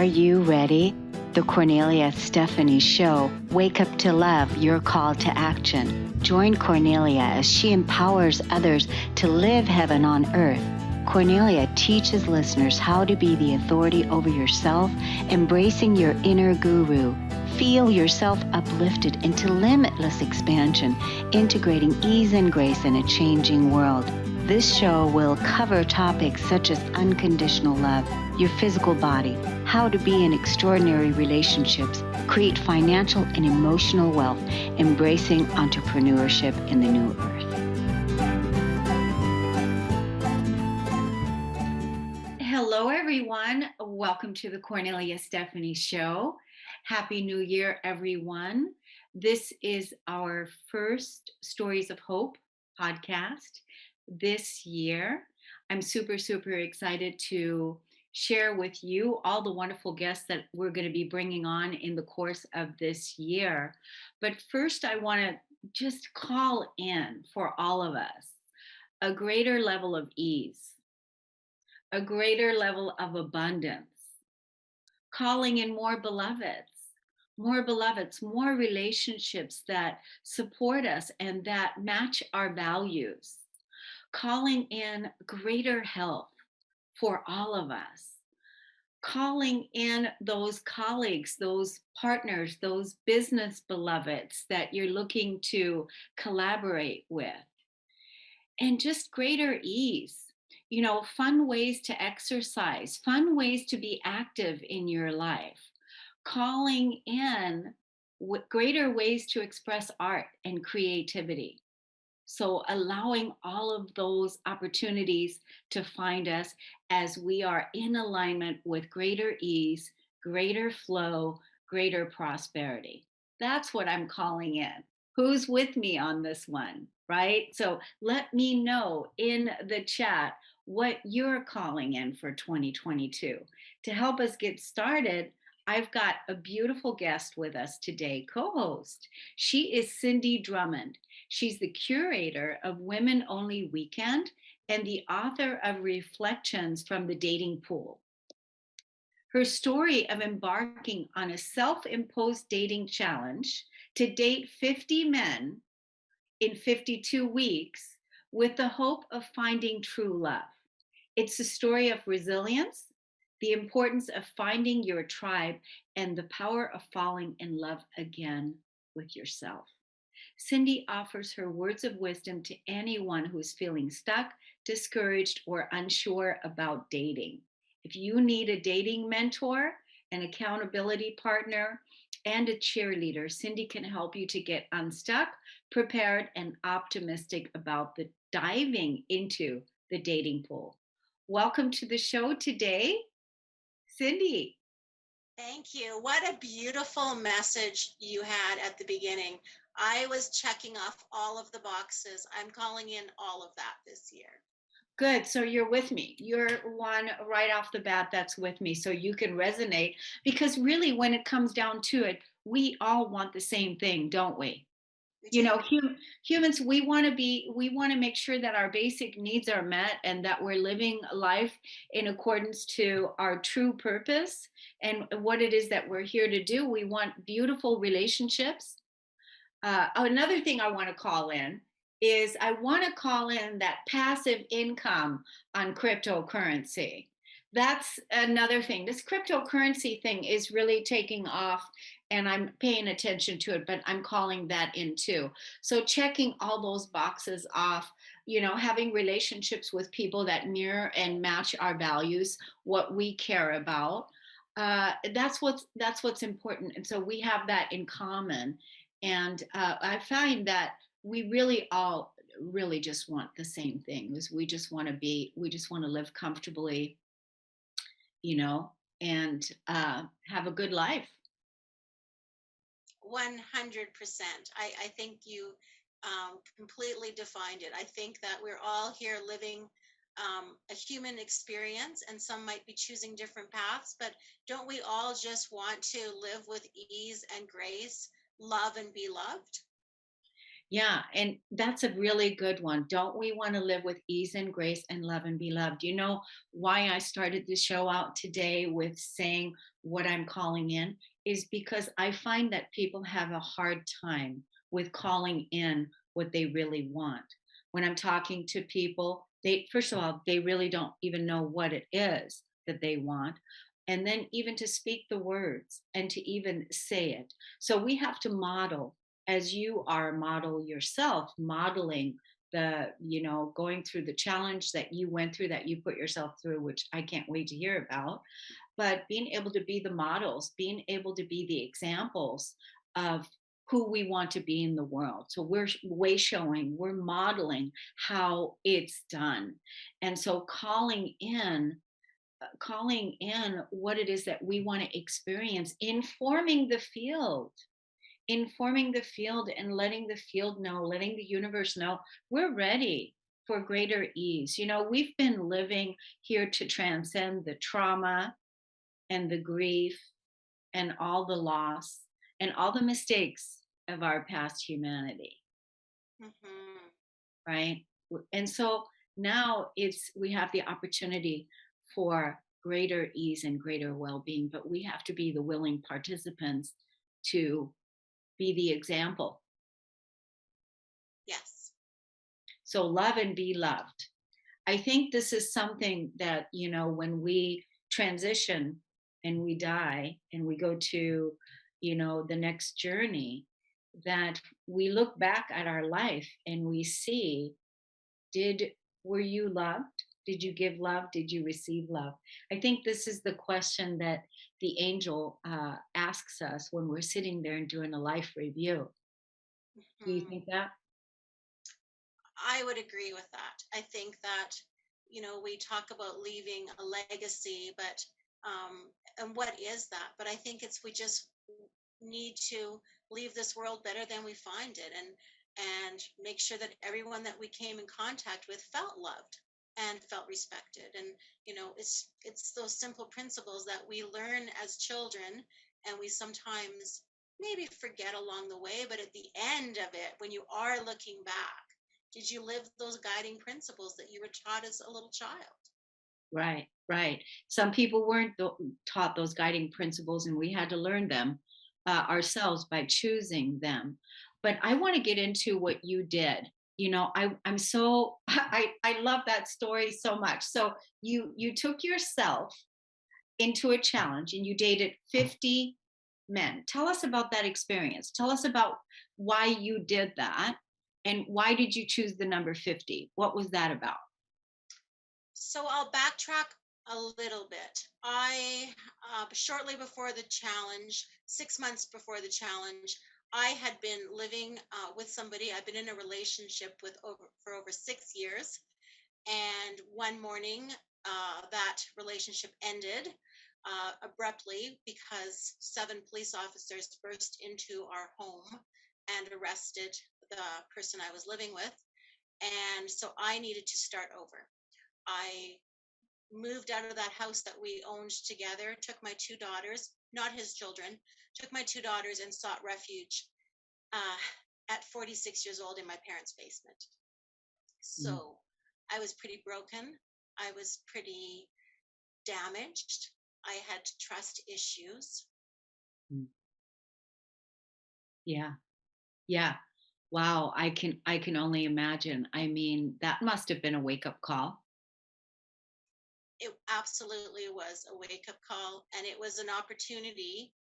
you ready? The Kornelia Stephanie Show. Wake up to love, your call to action. Join Kornelia as she empowers others to live heaven on earth. Kornelia teaches listeners how to be the authority over yourself, embracing your inner guru. Feel yourself uplifted into limitless expansion, integrating ease and grace in a changing world. This show will cover topics such as unconditional love, your physical body, how to be in extraordinary relationships, create financial and emotional wealth, embracing entrepreneurship in the new earth. Hello, everyone. Welcome to the Kornelia Stephanie Show. Happy New Year, everyone. This is our first Stories of Hope podcast this year. I'm super excited to share with you all the wonderful guests that we're going to be bringing on in the course of this year. But first, I want to just call in for all of us a greater level of ease, a greater level of abundance, calling in more beloveds, more relationships that support us and that match our values, calling in greater health for all of us, calling in those colleagues, those partners, those business beloveds that you're looking to collaborate with, and just greater ease. You know, fun ways to exercise, fun ways to be active in your life, calling in greater ways to express art and creativity. So allowing all of those opportunities to find us as we are in alignment with greater ease, greater flow, greater prosperity. That's what I'm calling in. Who's with me on this one, right? So let me know in the chat what you're calling in for 2022. To help us get started, I've got a beautiful guest with us today, co-host. She is Cindy Drumond. She's the curator of Women Only Weekend and the author of Reflections from the Dating Pool. Her story of embarking on a self-imposed dating challenge to date 50 men in 52 weeks with the hope of finding true love. It's a story of resilience, the importance of finding your tribe, and the power of falling in love again with yourself. Cindy offers her words of wisdom to anyone who's feeling stuck, discouraged, or unsure about dating. If you need a dating mentor, an accountability partner, and a cheerleader, Cindy can help you to get unstuck, prepared, and optimistic about the diving into the dating pool. Welcome to the show today, Cindy. Thank you. What a beautiful message you had at the beginning. I was checking off all of the boxes. I'm calling in all of that this year. Good. So you're with me. You're one right off the bat that's with me. So you can resonate, because really, when it comes down to it, we all want the same thing, don't we? You know, humans, we want to make sure that our basic needs are met and that we're living life in accordance to our true purpose and what it is that we're here to do. We want beautiful relationships. Another thing I want to call in is I want to call in that passive income on cryptocurrency. That's another thing. This cryptocurrency thing is really taking off, and I'm paying attention to it, but I'm calling that in too. So checking all those boxes off, you know, having relationships with people that mirror and match our values, what we care about. That's what's important. And so we have that in common. And I find that we really all really just want the same things. We just want to live comfortably, you know, and have a good life. 100%. I think you completely defined it. I think that we're all here living a human experience, and some might be choosing different paths, but don't we all just want to live with ease and grace, love and be loved? Yeah, and that's a really good one. Don't we want to live with ease and grace and love and be loved? You know why I started the show out today with saying what I'm calling in is because I find that people have a hard time with calling in what they really want. When I'm talking to people, they first of all, they really don't even know what it is that they want. And then even to speak the words and to even say it. So we have to model as you are a model yourself, modeling going through the challenge that you went through, that you put yourself through, which I can't wait to hear about. But being able to be the models, being able to be the examples of who we want to be in the world. So we're way showing, we're modeling how it's done. And so calling in what it is that we want to experience, informing the field and letting the field know, letting the universe know we're ready for greater ease. We've been living here to transcend the trauma and the grief and all the loss and all the mistakes of our past humanity, Hmm. right? And so now we have the opportunity for greater ease and greater well-being, but we have to be the willing participants to be the example. Yes. So love and be loved. I think this is something that, when we transition and we die and we go to, the next journey, that we look back at our life and we see, did, were you loved? Did you give love? Did you receive love? I think this is the question that the angel asks us when we're sitting there and doing a life review. Do you Hmm. think that? I would agree with that. I think that, we talk about leaving a legacy, but, and what is that? But I think we just need to leave this world better than we find it, and make sure that everyone that we came in contact with felt loved and felt respected. And, it's those simple principles that we learn as children, and we sometimes maybe forget along the way, but at the end of it, when you are looking back, did you live those guiding principles that you were taught as a little child? Right, right. Some people weren't taught those guiding principles, and we had to learn them ourselves by choosing them. But I want to get into what you did. I'm so I love that story so much. So you took yourself into a challenge and you dated 50 men. Tell us about that experience. Tell us about why you did that and why did you choose the number 50? What was that about? So I'll backtrack a little bit. Shortly before the challenge, 6 months before the challenge, I had been living with somebody. I've been in a relationship for over 6 years. And one morning, that relationship ended abruptly because 7 police officers burst into our home and arrested the person I was living with. And so I needed to start over. I moved out of that house that we owned together, took my 2 daughters, not his children, took my 2 daughters and sought refuge uh, at 46 years old in my parents' basement. Mm, So I was pretty broken. I was pretty damaged. I had trust issues. mm. Yeah. Yeah. Wow, I can only imagine. I mean, that must have been a wake-up call. It absolutely was a wake up call, and it was an opportunity.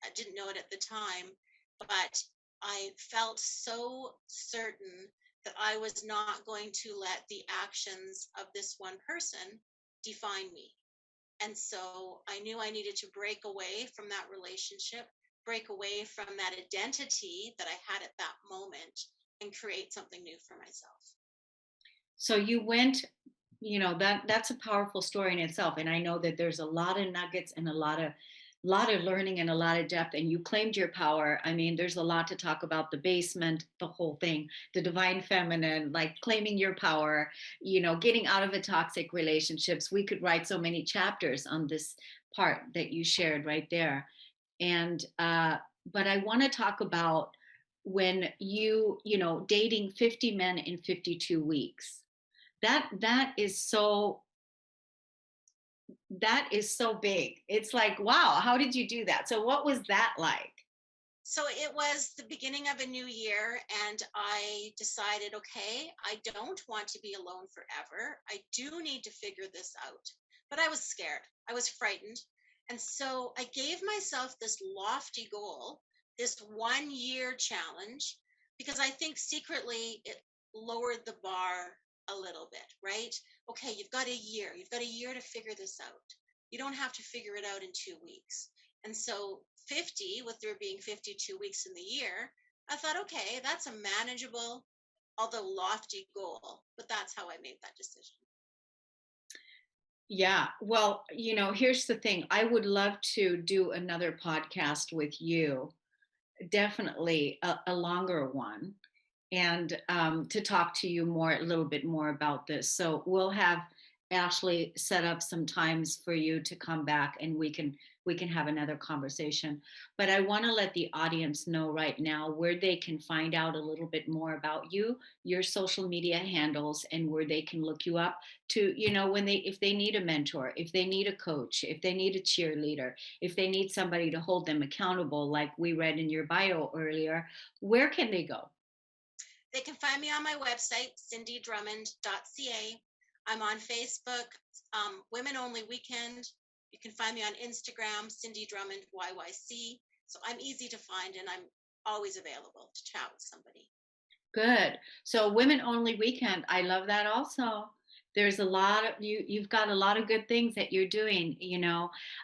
I didn't know it at the time, but I felt so certain that I was not going to let the actions of this one person define me. And so I knew I needed to break away from that relationship, break away from that identity that I had at that moment, and create something new for myself. So you went, that's a powerful story in itself. And I know that there's a lot of nuggets and a lot of learning and a lot of depth. And you claimed your power. I mean, there's a lot to talk about: the basement, the whole thing, the divine feminine, like claiming your power, getting out of the toxic relationships. We could write so many chapters on this part that you shared right there. And but I want to talk about when dating 50 men in 52 weeks. That is so big. It's like, wow, how did you do that? So what was that like? So it was the beginning of a new year, and I decided, okay, I don't want to be alone forever. I do need to figure this out. But I was scared, I was frightened. And so I gave myself this lofty goal, this 1 year challenge, because I think secretly it lowered the bar a little bit, right? Okay, you've got a year to figure this out. You don't have to figure it out in 2 weeks. And so 50, with there being 52 weeks in the year, I thought, okay, that's a manageable, although lofty goal. But that's how I made that decision. Yeah. Well, here's the thing. I would love to do another podcast with you, definitely a longer one, and to talk to you a little bit more about this. So we'll have Ashley set up some times for you to come back, and we can have another conversation. But I want to let the audience know right now where they can find out a little bit more about you, your social media handles, and where they can look you up to, when if they need a mentor, if they need a coach, if they need a cheerleader, if they need somebody to hold them accountable, like we read in your bio earlier, where can they go? They can find me on my website, cindydrummond.ca. I'm on Facebook, Women Only Weekend. You can find me on Instagram, Cindy Drummond YYC. So I'm easy to find, and I'm always available to chat with somebody. Good. So women only weekend. I love that also. There's a lot of you've got a lot of good things that you're doing.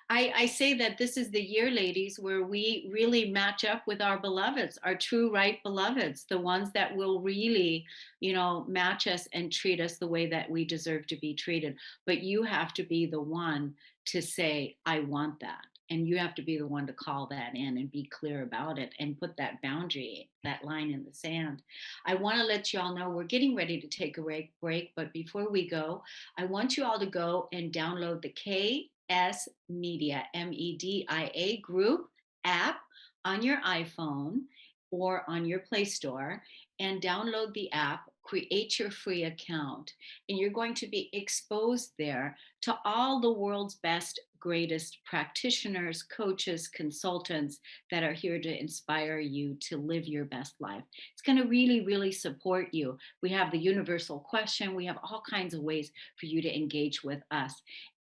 I say that this is the year, ladies, where we really match up with our beloveds, our true right beloveds, the ones that will really, match us and treat us the way that we deserve to be treated. But you have to be the one to say, I want that. And you have to be the one to call that in and be clear about it and put that boundary, that line in the sand. I want to let you all know we're getting ready to take a break, but before we go, I want you all to go and download the KS Media, MEDIA group app on your iPhone or on your Play Store and download the app, create your free account, and you're going to be exposed there to all the world's best, greatest practitioners, coaches, consultants that are here to inspire you to live your best life. It's going to really, really support you. We have the universal question. We have all kinds of ways for you to engage with us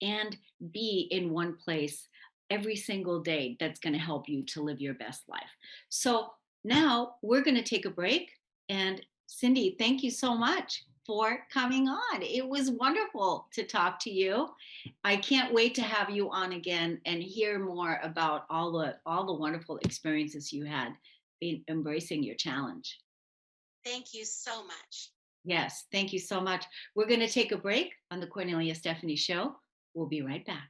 and be in one place every single day that's going to help you to live your best life. So now we're going to take a break. And Cindy, thank you so much for coming on. It was wonderful to talk to you. I can't wait to have you on again and hear more about all the wonderful experiences you had in embracing your challenge. Thank you so much. Yes, thank you so much. We're going to take a break on the Kornelia Stephanie Show. We'll be right back.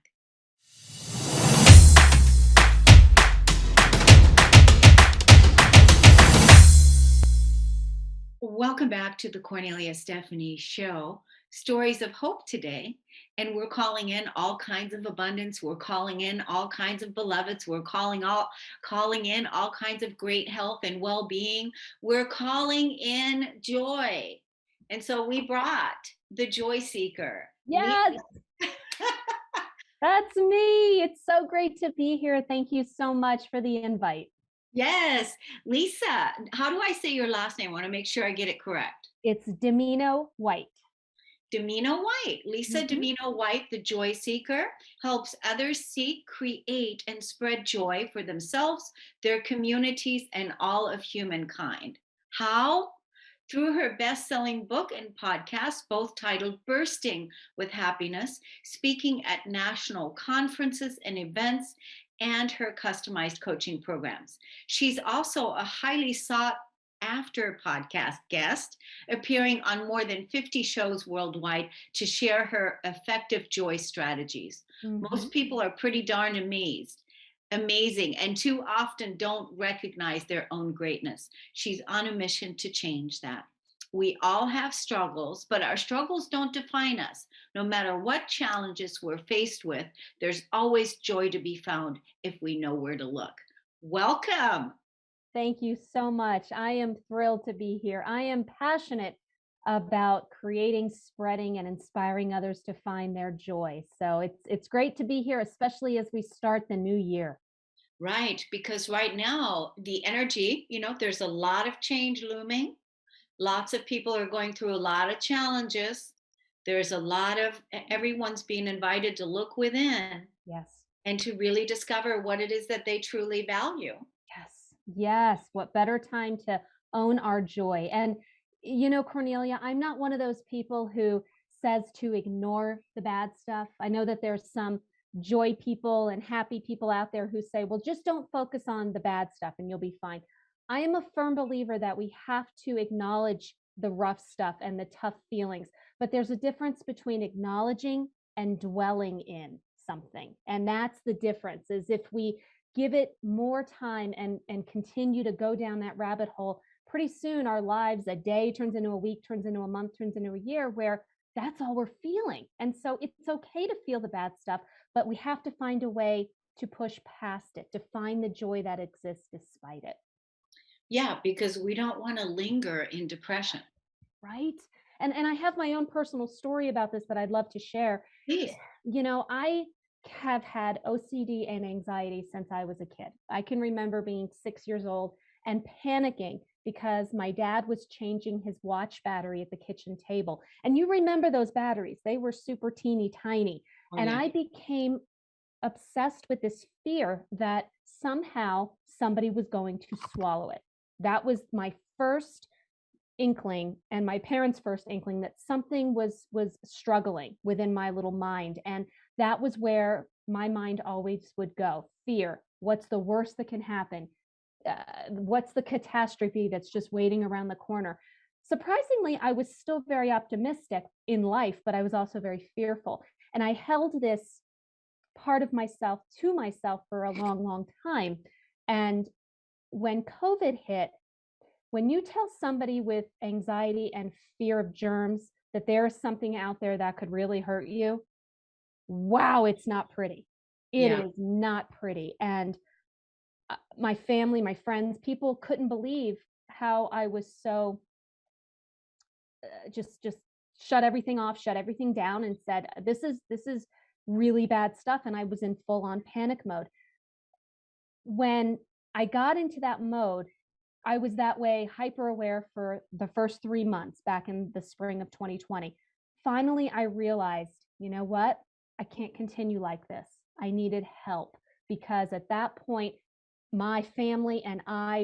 Welcome back to the Kornelia Stephanie Show. Stories of hope today. And we're calling in all kinds of abundance. We're calling in all kinds of beloveds. We're calling in all kinds of great health and well-being. We're calling in joy. And so we brought the joy seeker. Yes, that's me. It's so great to be here. Thank you so much for the invite. Yes, Lisa. How do I say your last name? I want to make sure I get it correct. It's Dimino White. Dimino White. Lisa Mhm. Dimino White, the joy seeker, helps others seek, create, and spread joy for themselves, their communities, and all of humankind. How? Through her best selling book and podcast, both titled Bursting with Happiness, speaking at national conferences and events, and her customized coaching programs. She's also a highly sought after podcast guest, appearing on more than 50 shows worldwide to share her effective joy strategies. Most people are pretty darn amazing, and too often don't recognize their own greatness. She's on a mission to change that. We all have struggles, but our struggles don't define us. No matter what challenges we're faced with, there's always joy to be found if we know where to look. Welcome. Thank you so much. I am thrilled to be here. I am passionate about creating, spreading, and inspiring others to find their joy. So it's great to be here, especially as we start the new year. Right, because right now the energy, there's a lot of change looming. Lots of people are going through a lot of challenges. There's a lot of everyone's being invited to look within Yes. and to really discover what it is that they truly value. Yes. Yes. What better time to own our joy? And, Cornelia, I'm not one of those people who says to ignore the bad stuff. I know that there's some joy people and happy people out there who say, well, just don't focus on the bad stuff and you'll be fine. I am a firm believer that we have to acknowledge the rough stuff and the tough feelings, but there's a difference between acknowledging and dwelling in something. And that's the difference is if we give it more time and continue to go down that rabbit hole, pretty soon our lives, a day turns into a week, turns into a month, turns into a year where that's all we're feeling. And so it's okay to feel the bad stuff, but we have to find a way to push past it, to find the joy that exists despite it. Yeah, because we don't want to linger in depression. Right. And I have my own personal story about this that I'd love to share. Please. I have had OCD and anxiety since I was a kid. I can remember being 6 years old and panicking because my dad was changing his watch battery at the kitchen table. And you remember those batteries, they were super teeny tiny. Oh, And yeah. I became obsessed with this fear that somehow somebody was going to swallow it. That was my first inkling and my parents' first inkling that something was struggling within my little mind. And that was where my mind always would go. Fear. What's the worst that can happen? What's the catastrophe that's just waiting around the corner? Surprisingly, I was still very optimistic in life, but I was also very fearful. And I held this part of myself to myself for a long, long time. And when COVID hit, when you tell somebody with anxiety and fear of germs that there is something out there that could really hurt you, wow, it's not pretty. It Yeah. is not pretty. And my family, my friends, people couldn't believe how I was so just shut everything off, shut everything down and said this is really bad stuff, and I was in full on panic mode. When I got into that mode, I was that way, hyper aware for the first 3 months back in the spring of 2020. Finally, I realized, you know what? I can't continue like this. I needed help because at that point, my family and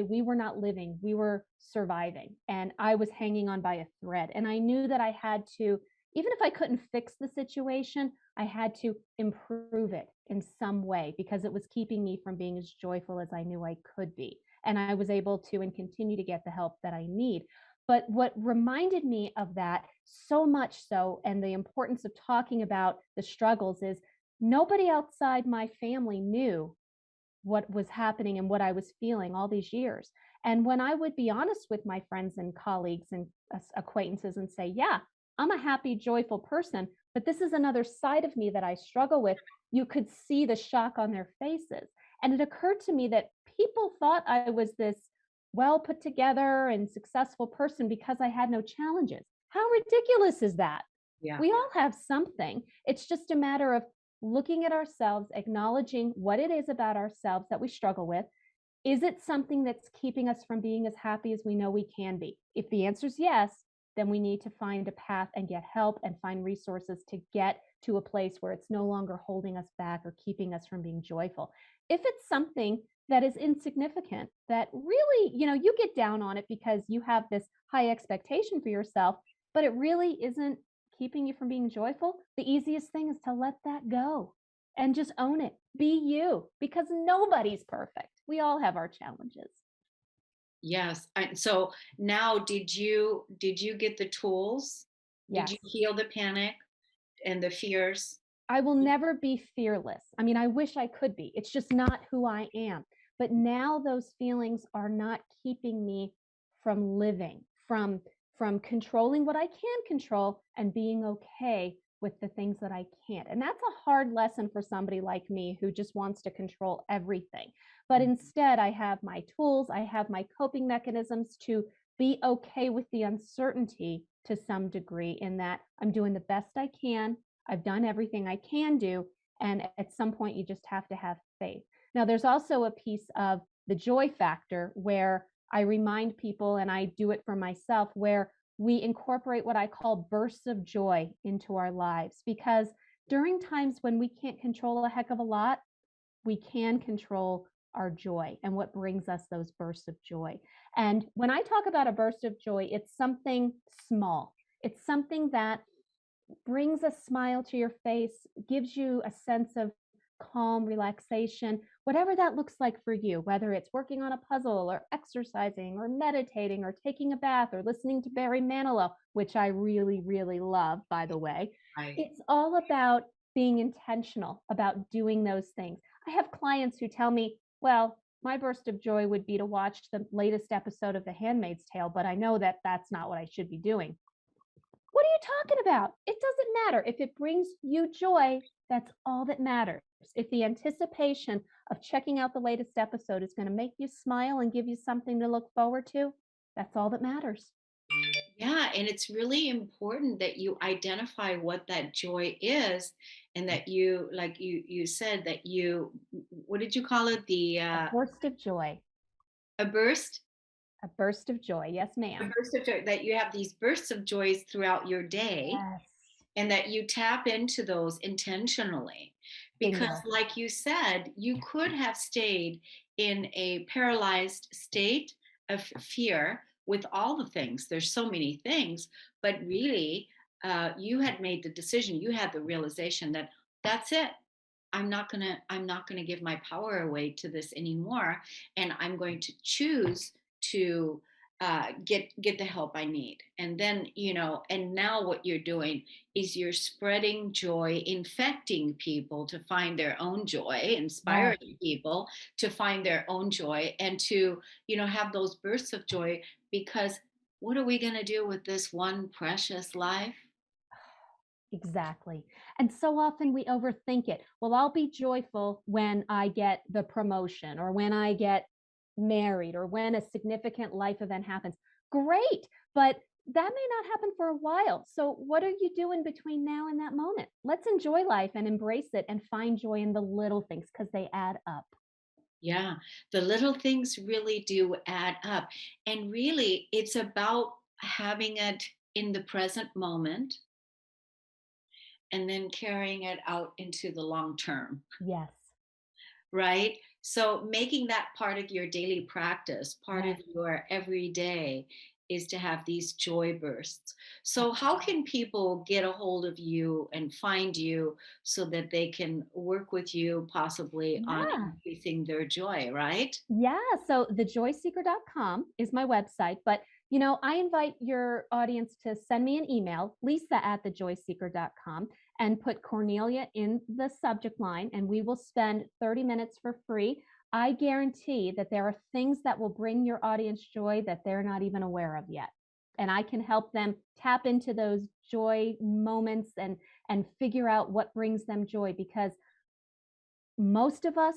we were not living, we were surviving. And I was hanging on by a thread. And I knew that I had to, even if I couldn't fix the situation, I had to improve it in some way because it was keeping me from being as joyful as I knew I could be. And I was able to and continue to get the help that I need. But what reminded me of that so much so, and the importance of talking about the struggles, is nobody outside my family knew what was happening and what I was feeling all these years. And when I would be honest with my friends and colleagues and acquaintances and say, yeah, I'm a happy, joyful person, but this is another side of me that I struggle with, you could see the shock on their faces. And it occurred to me that people thought I was this well put together and successful person because I had no challenges. How ridiculous is that? Yeah. We all have something. It's just a matter of looking at ourselves, acknowledging what it is about ourselves that we struggle with. Is it something that's keeping us from being as happy as we know we can be? If the answer is yes, then we need to find a path and get help and find resources to get to a place where it's no longer holding us back or keeping us from being joyful. If it's something that is insignificant, that really, you get down on it because you have this high expectation for yourself, but it really isn't keeping you from being joyful, the easiest thing is to let that go and just own it. Be you, because nobody's perfect. We all have our challenges. Yes. So now did you get the tools? Did Yes. you heal the panic and the fears? I will never be fearless. I mean, I wish I could be. It's just not who I am. But now those feelings are not keeping me from living, from controlling what I can control and being okay with the things that I can't. And that's a hard lesson for somebody like me who just wants to control everything. But instead, I have my tools, I have my coping mechanisms to be okay with the uncertainty to some degree, in that I'm doing the best I can. I've done everything I can do. And at some point, you just have to have faith. Now, there's also a piece of the joy factor where I remind people, and I do it for myself, where we incorporate what I call bursts of joy into our lives. Because during times when we can't control a heck of a lot, we can control our joy and what brings us those bursts of joy. And when I talk about a burst of joy, it's something small. It's something that brings a smile to your face, gives you a sense of calm, relaxation, whatever that looks like for you, whether it's working on a puzzle or exercising or meditating or taking a bath or listening to Barry Manilow, which I really, really love, by the way. Right. It's all about being intentional about doing those things. I have clients who tell me, well, my burst of joy would be to watch the latest episode of The Handmaid's Tale, but I know that that's not what I should be doing. What are you talking about? It doesn't matter. If it brings you joy, that's all that matters. If the anticipation of checking out the latest episode is going to make you smile and give you something to look forward to, that's all that matters. Yeah, and it's really important that you identify what that joy is, and that you, like you said, that you, what did you call it? The A burst of joy. a burst, A burst of joy. Yes, a ma'am. burst of joy, that you have these bursts of joys throughout your day, Yes. and that you tap into those intentionally. Because Bingo. like you said, you could have stayed in a paralyzed state of fear with all the things. There's so many things, but really, you had made the decision, you had the realization that that's it. I'm not gonna give my power away to this anymore, and I'm going to choose to get the help I need. And then, and now what you're doing is you're spreading joy, infecting people to find their own joy, Yes. inspiring people to find their own joy, and to, have those bursts of joy. Because what are we going to do with this one precious life? Exactly. And so often we overthink it. Well, I'll be joyful when I get the promotion or when I get married or when a significant life event happens. Great. But that may not happen for a while. So, what are you doing between now and that moment? Let's enjoy life and embrace it and find joy in the little things because they add up. Yeah, the little things really do add up. And really, it's about having it in the present moment and then carrying it out into the long term, Yes. right? So making that part of your daily practice, part of Yes. your everyday, is to have these joy bursts. So how can people get a hold of you and find you so that they can work with you possibly on Yeah. increasing their joy, right? Yeah, so thejoyseeker.com is my website, but I invite your audience to send me an email, Lisa at thejoyseeker.com, and put Cornelia in the subject line, and we will spend 30 minutes for free. I guarantee that there are things that will bring your audience joy that they're not even aware of yet. And I can help them tap into those joy moments and figure out what brings them joy, because most of us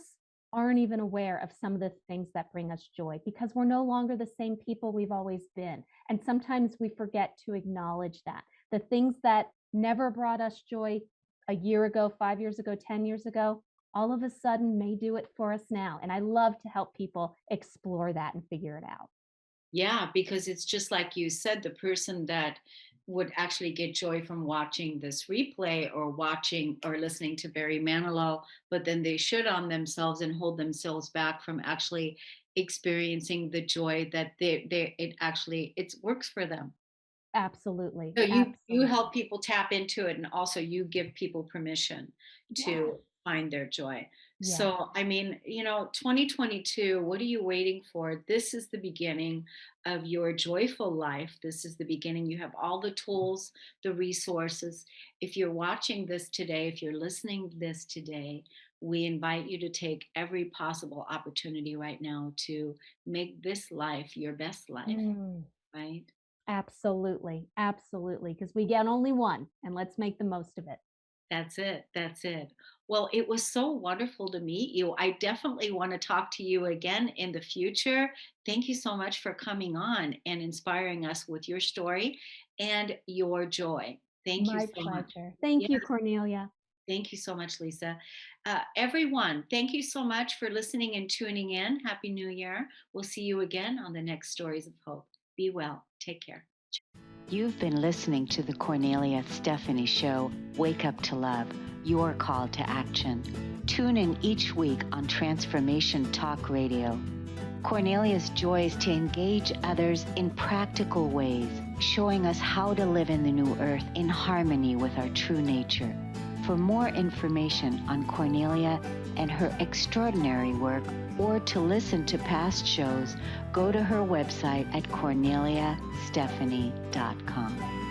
aren't even aware of some of the things that bring us joy because we're no longer the same people we've always been. And sometimes we forget to acknowledge that. The things that never brought us joy a year ago, 5 years ago, 10 years ago, all of a sudden may do it for us now. And I love to help people explore that and figure it out. Yeah, because it's just like you said, the person that would actually get joy from watching this replay or watching or listening to Barry Manilow, but then they should on themselves and hold themselves back from actually experiencing the joy that it works for them. Absolutely. So you Absolutely. help people tap into it, and also you give people permission Yes. to find their joy. Yes. So, I mean, 2022, what are you waiting for? This is the beginning of your joyful life. This is the beginning. You have all the tools, the resources. If you're watching this today, if you're listening to this today, we invite you to take every possible opportunity right now to make this life your best life, Mm, right? Absolutely. Absolutely. Because we get only one, and let's make the most of it. That's it. That's it. Well, it was so wonderful to meet you. I definitely want to talk to you again in the future. Thank you so much for coming on and inspiring us with your story and your joy. Thank you My so much. pleasure. Thank Yes, you, Cornelia. thank you so much, Lisa. Everyone, thank you so much for listening and tuning in. Happy New Year. We'll see you again on the next Stories of Hope. Be well. Take care. You've been listening to the Kornelia Stephanie Show, Wake Up to Love, your call to action. Tune in each week on Transformation Talk Radio. Kornelia's joy is to engage others in practical ways, showing us how to live in the new earth in harmony with our true nature. For more information on Kornelia and her extraordinary work, or to listen to past shows, go to her website at korneliastephanie.com.